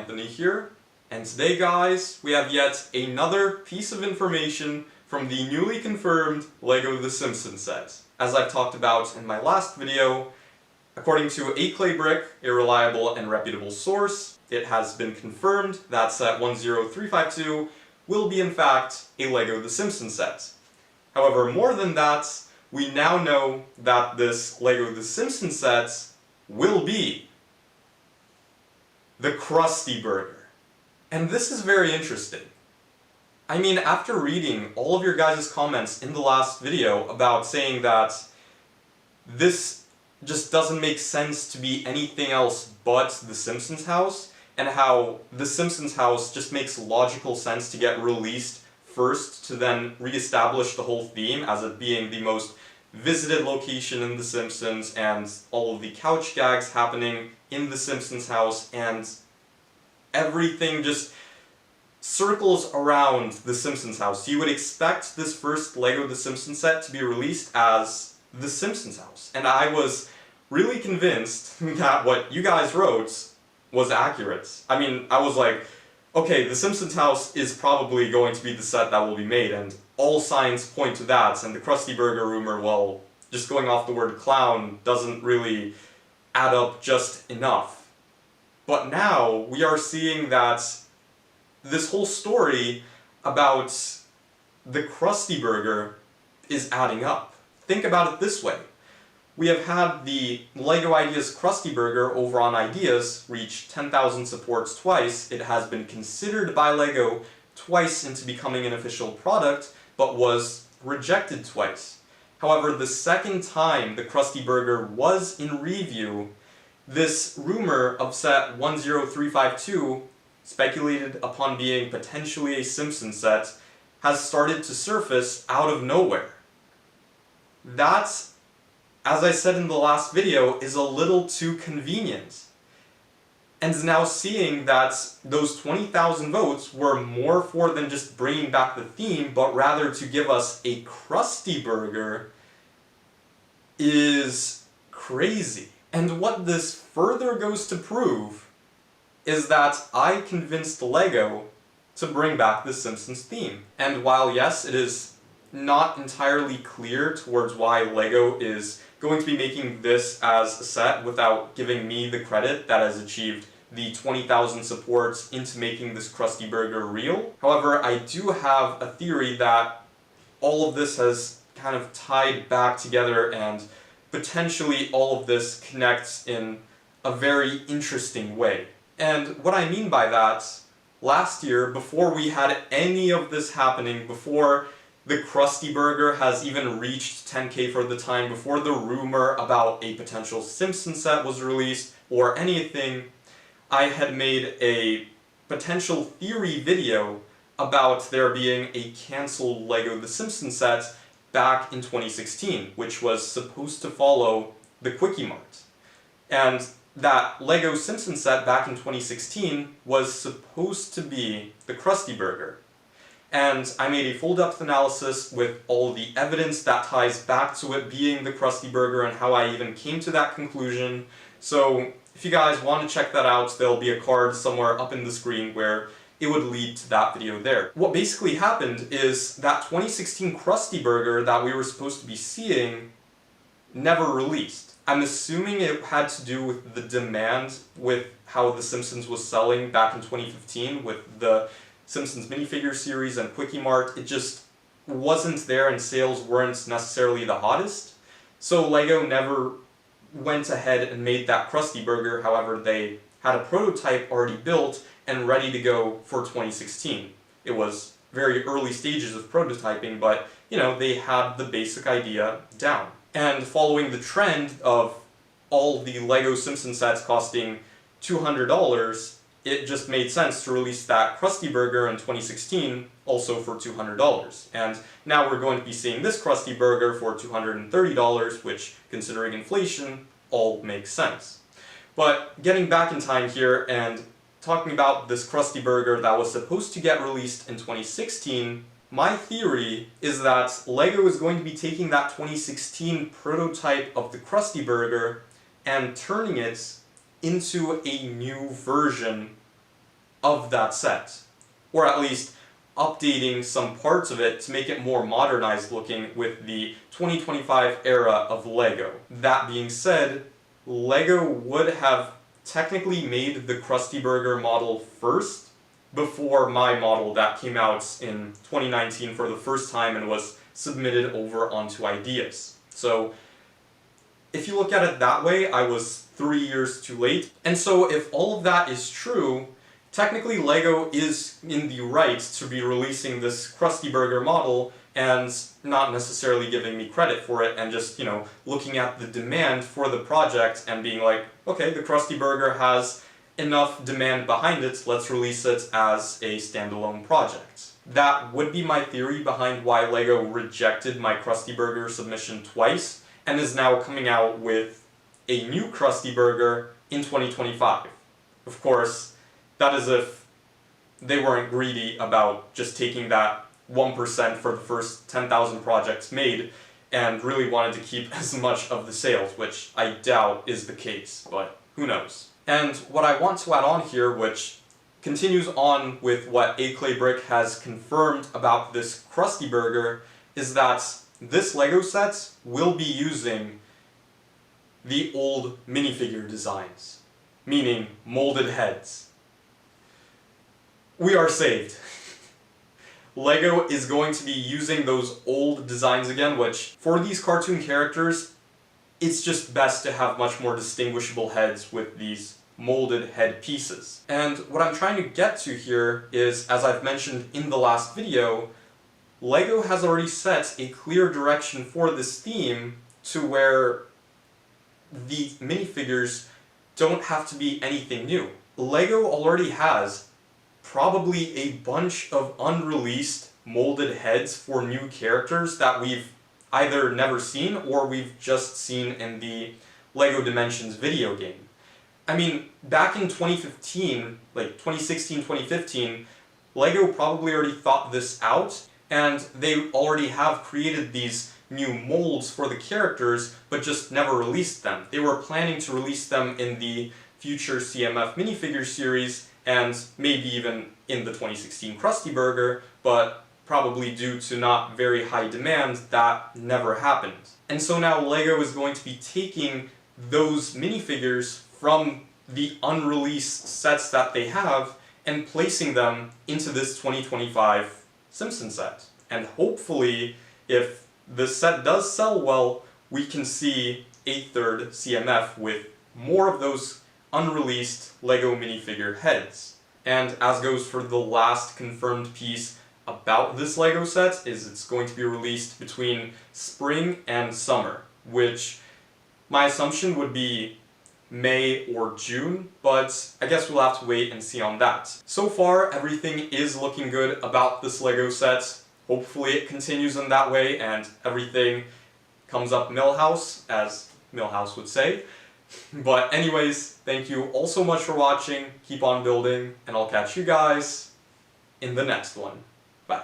Anthony here, and today guys, we have yet another piece of information from the newly confirmed LEGO The Simpsons set. As I've talked about in my last video, according to 8claybrick, a reliable and reputable source, it has been confirmed that set 10352 will be in fact a LEGO The Simpsons set. However, more than that, we now know that this LEGO The Simpsons set will be the Krusty Burger. And this is very interesting. I mean, after reading all of your guys' comments in the last video about saying that this just doesn't make sense to be anything else but the Simpsons house, and how the Simpsons house just makes logical sense to get released first to then re-establish the whole theme as it being the most visited location in The Simpsons and all of the couch gags happening in the Simpsons house, and everything just circles around the Simpsons house. You would expect this first LEGO The Simpsons set to be released as the Simpsons house. And I was really convinced that what you guys wrote was accurate. I mean, I was like, okay, the Simpsons house is probably going to be the set that will be made, and all signs point to that, and the Krusty Burger rumor, well, just going off the word clown doesn't really add up just enough. But now we are seeing that this whole story about the Krusty Burger is adding up. Think about it this way. We have had the LEGO IDEAS Krusty Burger over on IDEAS reach 10,000 supports twice. It has been considered by LEGO twice into becoming an official product, but was rejected twice. However, the second time the Krusty Burger was in review, this rumor of set 10352, speculated upon being potentially a Simpsons set, has started to surface out of nowhere. That, as I said in the last video, is a little too convenient. And now seeing that those 20,000 votes were more for than just bringing back the theme, but rather to give us a Krusty Burger, is crazy. And what this further goes to prove is that I convinced LEGO to bring back the Simpsons theme. And while yes, it is not entirely clear towards why LEGO is going to be making this as a set without giving me the credit that has achieved the 20,000 supports into making this Krusty Burger real. However, I do have a theory that all of this has kind of tied back together, and potentially all of this connects in a very interesting way. And what I mean by that, last year, before we had any of this happening, before the Krusty Burger has even reached 10K for the time, before the rumor about a potential Simpsons set was released or anything, I had made a potential theory video about there being a cancelled LEGO The Simpsons set back in 2016, which was supposed to follow the Quickie Mart. And that LEGO Simpsons set back in 2016 was supposed to be the Krusty Burger. And I made a full-depth analysis with all the evidence that ties back to it being the Krusty Burger and how I even came to that conclusion. So if you guys want to check that out, there'll be a card somewhere up in the screen where it would lead to that video there. What basically happened is that 2016 Krusty Burger that we were supposed to be seeing never released. I'm assuming it had to do with the demand with how The Simpsons was selling back in 2015 with the Simpsons Minifigure series and Quickie Mart. It just wasn't there and sales weren't necessarily the hottest. So LEGO never went ahead and made that Krusty Burger. However, they had a prototype already built and ready to go for 2016. It was very early stages of prototyping, but you know, they had the basic idea down. And following the trend of all the LEGO Simpsons sets costing $200, it just made sense to release that Krusty Burger in 2016 also for $200. And now we're going to be seeing this Krusty Burger for $230, which, considering inflation, all makes sense. But getting back in time here and talking about this Krusty Burger that was supposed to get released in 2016, my theory is that LEGO is going to be taking that 2016 prototype of the Krusty Burger and turning it into a new version of that set. Or at least updating some parts of it to make it more modernized looking with the 2025 era of LEGO. That being said, LEGO would have technically made the Krusty Burger model first before my model that came out in 2019 for the first time and was submitted over onto IDEAS. So if you look at it that way, I was 3 years too late. And so if all of that is true, technically LEGO is in the right to be releasing this Krusty Burger model and not necessarily giving me credit for it and just, looking at the demand for the project and being like, okay, the Krusty Burger has enough demand behind it, let's release it as a standalone project. That would be my theory behind why LEGO rejected my Krusty Burger submission twice and is now coming out with a new Krusty Burger in 2025. Of course, that is if they weren't greedy about just taking that 1% for the first 10,000 projects made and really wanted to keep as much of the sales, which I doubt is the case, but who knows. And what I want to add on here, which continues on with what A Clay Brick has confirmed about this Krusty Burger, is that this LEGO set will be using the old minifigure designs, meaning molded heads. We are saved. LEGO is going to be using those old designs again, which for these cartoon characters, it's just best to have much more distinguishable heads with these molded head pieces. And what I'm trying to get to here is, as I've mentioned in the last video, LEGO has already set a clear direction for this theme to where the minifigures don't have to be anything new. LEGO already has probably a bunch of unreleased molded heads for new characters that we've either never seen or we've just seen in the LEGO Dimensions video game. I mean, back in 2015, like 2016, 2015, LEGO probably already thought this out, and they already have created these new molds for the characters, but just never released them. They were planning to release them in the future CMF minifigure series, and maybe even in the 2016 Krusty Burger, but probably due to not very high demand, that never happened. And so now LEGO is going to be taking those minifigures from the unreleased sets that they have and placing them into this 2025 Simpsons set. And hopefully, if the set does sell well, we can see a third CMF with more of those unreleased LEGO minifigure heads. And as goes for the last confirmed piece about this LEGO set, is it's going to be released between spring and summer, which my assumption would be May or June, but I guess we'll have to wait and see on that. So far, everything is looking good about this LEGO set. Hopefully it continues in that way and everything comes up Millhouse, as Millhouse would say. But anyways, thank you all so much for watching, keep on building, and I'll catch you guys in the next one. Bye.